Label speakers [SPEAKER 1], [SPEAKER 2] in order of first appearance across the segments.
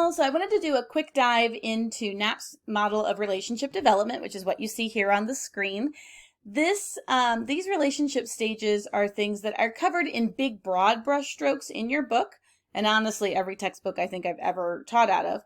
[SPEAKER 1] well, so I wanted to do a quick dive into Knapp's model of relationship development, which is what you see here on the screen. These relationship stages are things that are covered in big, broad brushstrokes in your book, and honestly, every textbook I think I've ever taught out of.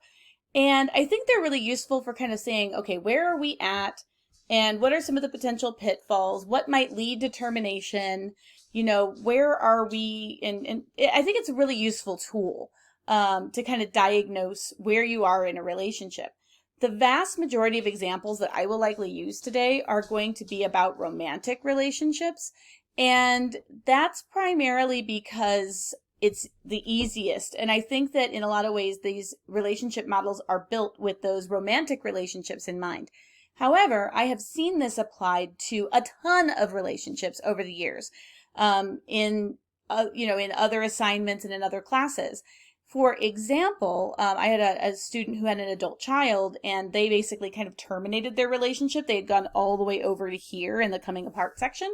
[SPEAKER 1] And I think they're really useful for kind of saying, okay, where are we at? And what are some of the potential pitfalls? What might lead to termination? Where are we? And I think it's a really useful tool to kind of diagnose where you are in a relationship. The vast majority of examples that I will likely use today are going to be about romantic relationships. And that's primarily because it's the easiest. And I think that in a lot of ways, these relationship models are built with those romantic relationships in mind. However, I have seen this applied to a ton of relationships over the years, in other assignments and in other classes. For example, I had a student who had an adult child, and they basically kind of terminated their relationship. They had gone all the way over to here in the coming apart section.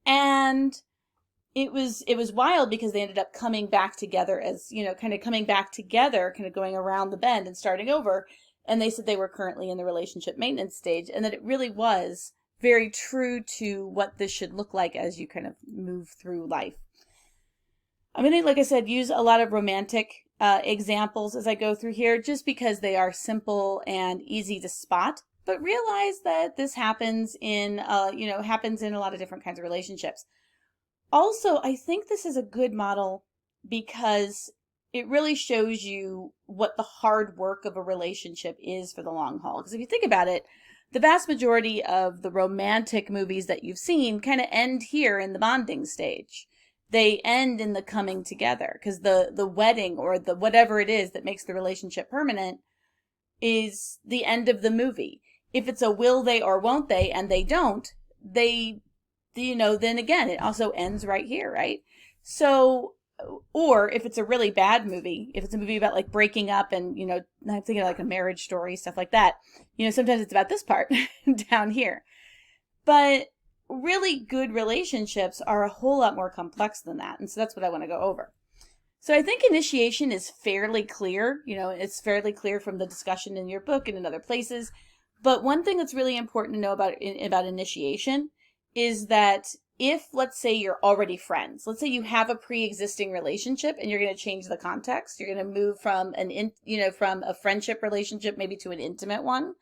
[SPEAKER 1] And it was wild because they ended up coming back together as, kind of coming back together, kind of going around the bend and starting over. And they said they were currently in the relationship maintenance stage, and that it really was very true to what this should look like as you kind of move through life. I'm going to, like I said, use a lot of romantic examples as I go through here, just because they are simple and easy to spot, but realize that this happens in a lot of different kinds of relationships. Also, I think this is a good model because it really shows you what the hard work of a relationship is for the long haul. Because if you think about it, the vast majority of the romantic movies that you've seen kind of end here in the bonding stage. They end in the coming together, because the wedding or the whatever it is that makes the relationship permanent is the end of the movie. If it's a will they or won't they, and they don't, then again, it also ends right here, right? So, or if it's a really bad movie, if it's a movie about like breaking up and, I'm thinking of like A Marriage Story, stuff like that, sometimes it's about this part down here. But really good relationships are a whole lot more complex than that. And so that's what I want to go over. So I think initiation is fairly clear. It's fairly clear from the discussion in your book and in other places. But one thing that's really important to know about initiation is that if, let's say, you're already friends, let's say you have a pre-existing relationship and you're going to change the context, you're going to move from from a friendship relationship maybe to an intimate one,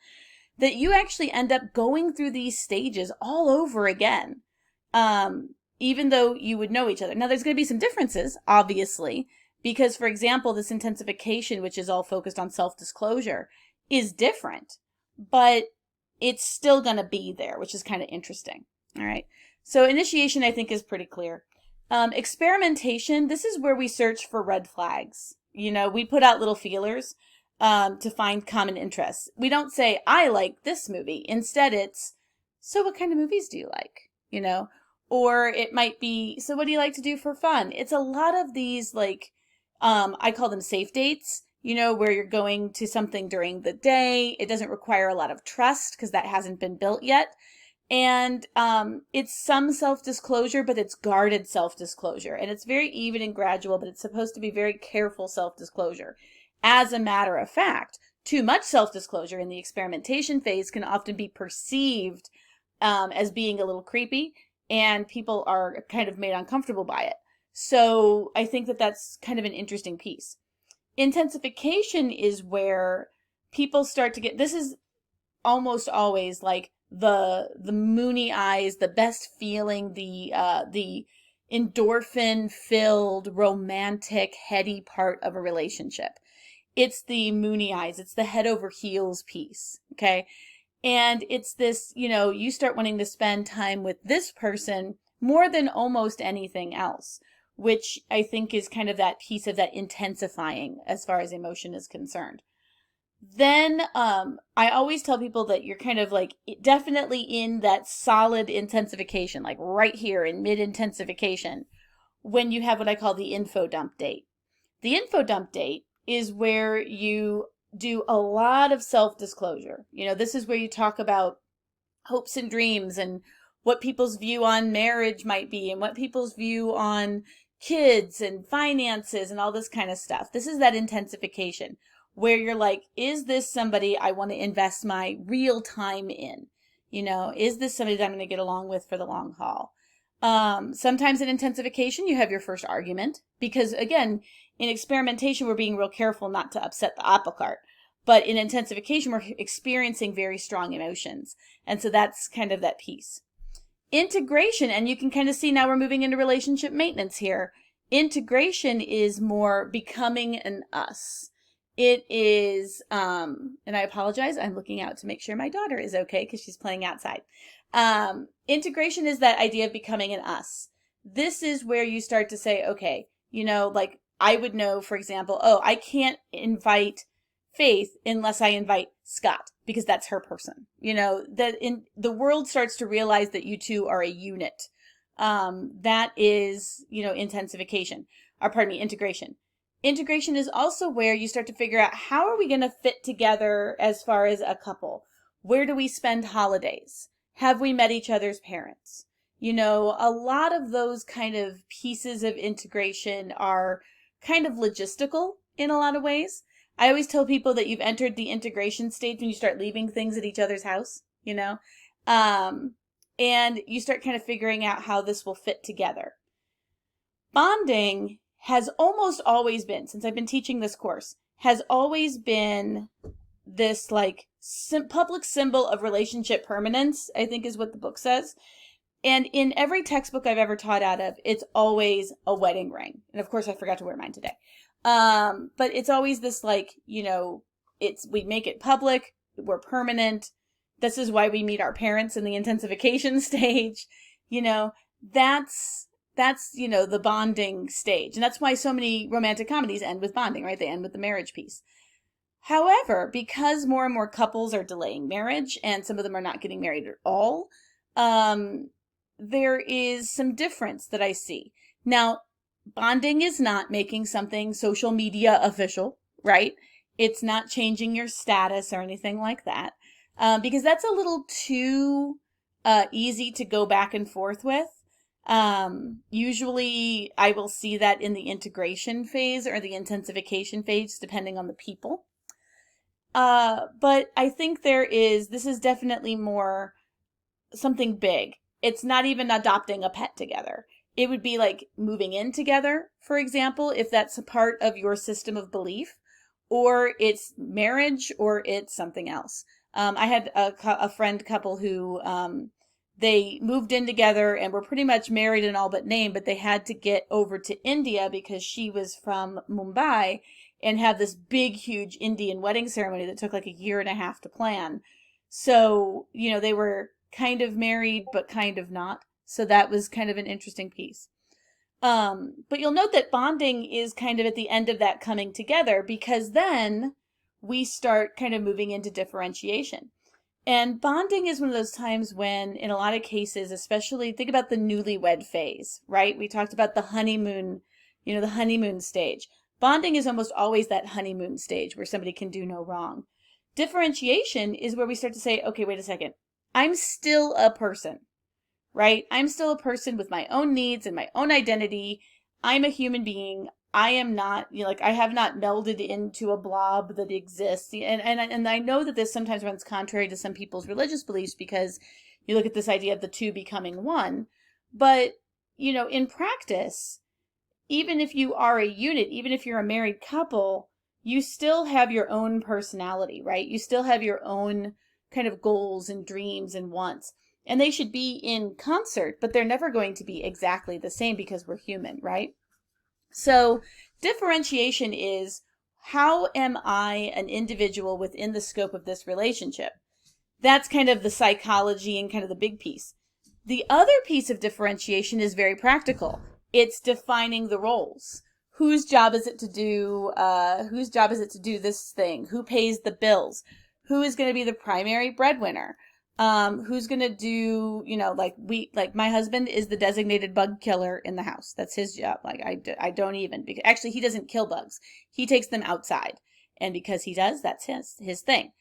[SPEAKER 1] that you actually end up going through these stages all over again, even though you would know each other. Now, there's going to be some differences, obviously, because, for example, this intensification, which is all focused on self-disclosure, is different, but it's still going to be there, which is kind of interesting. All right. So initiation, I think, is pretty clear. Experimentation, this is where we search for red flags. We put out little feelers to find common interests. We don't say, I like this movie. Instead, it's, so what kind of movies do you like? Or it might be, so what do you like to do for fun? It's a lot of these, like, I call them safe dates, where you're going to something during the day. It doesn't require a lot of trust because that hasn't been built yet. And it's some self-disclosure, but it's guarded self-disclosure. And it's very even and gradual, but it's supposed to be very careful self-disclosure. As a matter of fact, too much self-disclosure in the experimentation phase can often be perceived as being a little creepy, and people are kind of made uncomfortable by it. So I think that that's kind of an interesting piece. Intensification is where people start to get, this is almost always like the moony eyes, the best feeling, the endorphin filled, romantic, heady part of a relationship. It's the moony eyes. It's the head over heels piece. Okay. And it's this, you start wanting to spend time with this person more than almost anything else, which I think is kind of that piece of that intensifying as far as emotion is concerned. Then I always tell people that you're kind of like definitely in that solid intensification, like right here in mid-intensification, when you have what I call the info dump date. The info dump date is where you do a lot of self-disclosure. This is where you talk about hopes and dreams and what people's view on marriage might be and what people's view on kids and finances and all this kind of stuff. This is that intensification. where you're like, is this somebody I want to invest my real time in? Is this somebody that I'm going to get along with for the long haul? Sometimes in intensification, you have your first argument because, again, in experimentation, we're being real careful not to upset the apple cart. But in intensification, we're experiencing very strong emotions. And so that's kind of that piece. Integration, and you can kind of see now we're moving into relationship maintenance here. Integration is more becoming an us. It is, and I apologize, I'm looking out to make sure my daughter is okay because she's playing outside. Integration is that idea of becoming an us. This is where you start to say, okay, like I would know, for example, oh, I can't invite Faith unless I invite Scott because that's her person. That in the world starts to realize that you two are a unit. That is, intensification, or pardon me, integration. Integration is also where you start to figure out how are we going to fit together as far as a couple? Where do we spend holidays? Have we met each other's parents? A lot of those kind of pieces of integration are kind of logistical in a lot of ways. I always tell people that you've entered the integration stage when you start leaving things at each other's house, and you start kind of figuring out how this will fit together. Bonding has almost always been, since I've been teaching this course, has always been this like public symbol of relationship permanence, I think is what the book says. And in every textbook I've ever taught out of, it's always a wedding ring. And of course I forgot to wear mine today. But it's always this like, we make it public, we're permanent. This is why we meet our parents in the intensification stage. That's the bonding stage. And that's why so many romantic comedies end with bonding, right? They end with the marriage piece. However, because more and more couples are delaying marriage and some of them are not getting married at all, there is some difference that I see. Now, bonding is not making something social media official, right? It's not changing your status or anything like that, because that's a little too easy to go back and forth with. Usually I will see that in the integration phase or the intensification phase, depending on the people. But I think this is definitely more something big. It's not even adopting a pet together. It would be like moving in together, for example, if that's a part of your system of belief, or it's marriage, or it's something else. I had a friend couple who they moved in together and were pretty much married in all but name, but they had to get over to India because she was from Mumbai and have this big, huge Indian wedding ceremony that took like a year and a half to plan. So, they were kind of married, but kind of not. So that was kind of an interesting piece. But you'll note that bonding is kind of at the end of that coming together, because then we start kind of moving into differentiation. And bonding is one of those times when, in a lot of cases, especially think about the newlywed phase, right? We talked about the honeymoon, the honeymoon stage. Bonding is almost always that honeymoon stage where somebody can do no wrong. Differentiation is where we start to say, okay, wait a second. I'm still a person, right? I'm still a person with my own needs and my own identity. I'm a human being. I am not, I have not melded into a blob that exists. And I know that this sometimes runs contrary to some people's religious beliefs because you look at this idea of the two becoming one. But, in practice, even if you are a unit, even if you're a married couple, you still have your own personality, right? You still have your own kind of goals and dreams and wants. And they should be in concert, but they're never going to be exactly the same because we're human, right? So differentiation is, how am I an individual within the scope of this relationship? That's kind of the psychology and kind of the big piece. The other piece of differentiation is very practical. It's defining the roles. Whose job is it to do this thing? Who pays the bills? Who is going to be the primary breadwinner? Who's going to do, my husband is the designated bug killer in the house. That's his job. I don't even, because actually he doesn't kill bugs. He takes them outside. And because he does, that's his thing.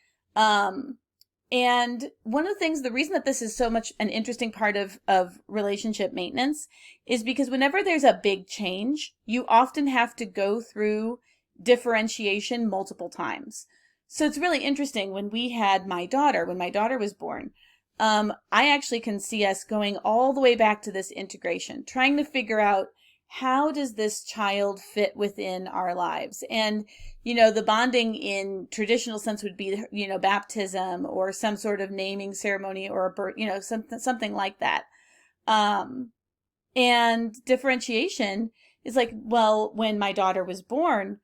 [SPEAKER 1] And one of the things, the reason that this is so much an interesting part of relationship maintenance is because whenever there's a big change, you often have to go through differentiation multiple times. So it's really interesting when we had my daughter, when my daughter was born, I actually can see us going all the way back to this integration, trying to figure out how does this child fit within our lives? And, the bonding in traditional sense would be, baptism or some sort of naming ceremony or a birth, something like that. And differentiation is like, well, when my daughter was born,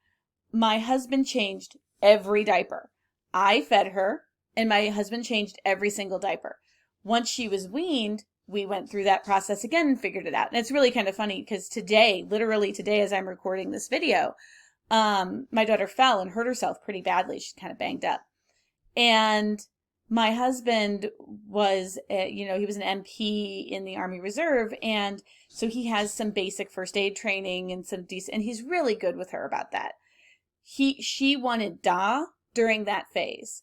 [SPEAKER 1] my husband changed every diaper. I fed her, and my husband changed every single diaper. Once she was weaned, we went through that process again and figured it out. And it's really kind of funny because today, literally today, as I'm recording this video, my daughter fell and hurt herself pretty badly. She's kind of banged up. And my husband was, he was an MP in the Army Reserve. And so he has some basic first aid training and and he's really good with her about that. She wanted Da during that phase.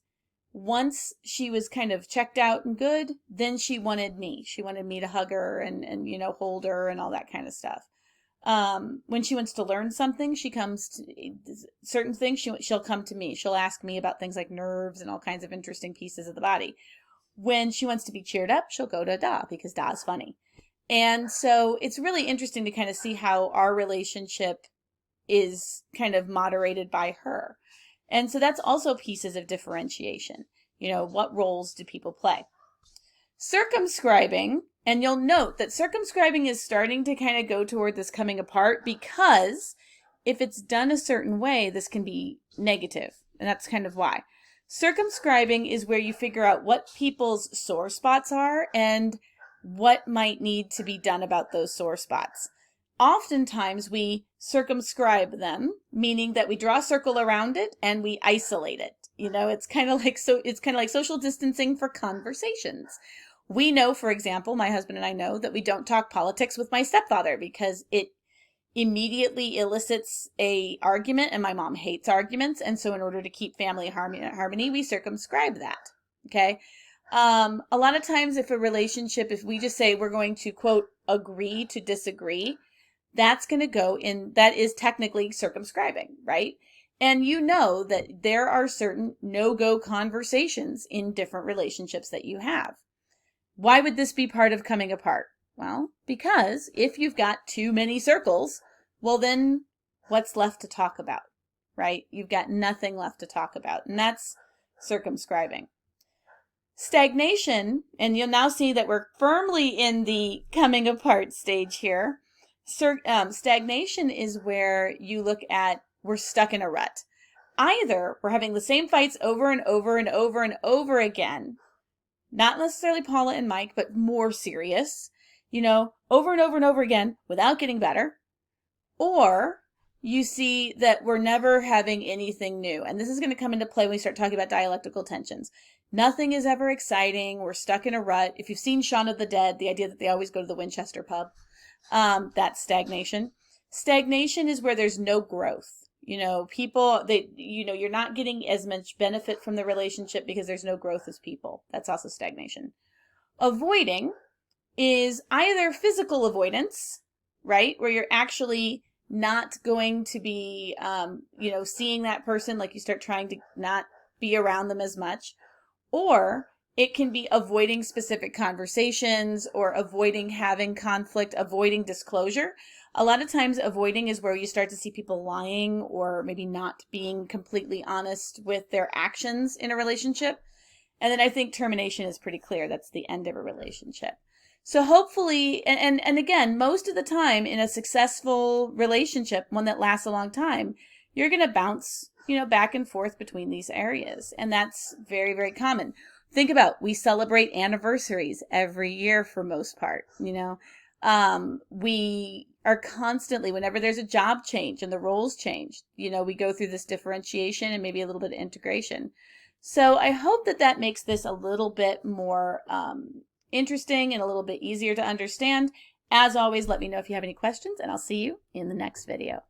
[SPEAKER 1] Once she was kind of checked out and good, then she wanted me. She wanted me to hug her and hold her and all that kind of stuff. When she wants to learn something, she comes to certain things. She'll come to me. She'll ask me about things like nerves and all kinds of interesting pieces of the body. When she wants to be cheered up, she'll go to Da because Da is funny. And so it's really interesting to kind of see how our relationship is kind of moderated by her. And so that's also pieces of differentiation. What roles do people play? Circumscribing, and you'll note that circumscribing is starting to kind of go toward this coming apart because if it's done a certain way, this can be negative. And that's kind of why. Circumscribing is where you figure out what people's sore spots are and what might need to be done about those sore spots. Oftentimes we circumscribe them, meaning that we draw a circle around it and we isolate it. It's kind of like social distancing for conversations. We know, for example, my husband and I know that we don't talk politics with my stepfather because it immediately elicits a argument, and my mom hates arguments. And so in order to keep family harmony, we circumscribe that. Okay. A lot of times if we just say we're going to, quote, agree to disagree, that's going to go in, that is technically circumscribing, right? And that there are certain no-go conversations in different relationships that you have. Why would this be part of coming apart? Well, because if you've got too many circles, well then what's left to talk about, right? You've got nothing left to talk about, and that's circumscribing. Stagnation, and you'll now see that we're firmly in the coming apart stage here. Stagnation is where you look at we're stuck in a rut. Either we're having the same fights over and over and over and over again, not necessarily Paula and Mike, but more serious, over and over and over again without getting better. Or you see that we're never having anything new. And this is going to come into play when we start talking about dialectical tensions. Nothing is ever exciting. We're stuck in a rut. If you've seen Shaun of the Dead, the idea that they always go to the Winchester pub, that's stagnation. Stagnation is where there's no growth. People, you're not getting as much benefit from the relationship because there's no growth as people. That's also stagnation. Avoiding is either physical avoidance, right? Where you're actually not going to be, seeing that person, like you start trying to not be around them as much. Or it can be avoiding specific conversations or avoiding having conflict, avoiding disclosure. A lot of times avoiding is where you start to see people lying or maybe not being completely honest with their actions in a relationship. And then I think termination is pretty clear. That's the end of a relationship. So hopefully, and again, most of the time in a successful relationship, one that lasts a long time, you're going to bounce, back and forth between these areas. And that's very, very common. Think about, we celebrate anniversaries every year for most part, we are constantly, whenever there's a job change and the roles change, we go through this differentiation and maybe a little bit of integration. So I hope that makes this a little bit more interesting and a little bit easier to understand. As always, let me know if you have any questions, and I'll see you in the next video.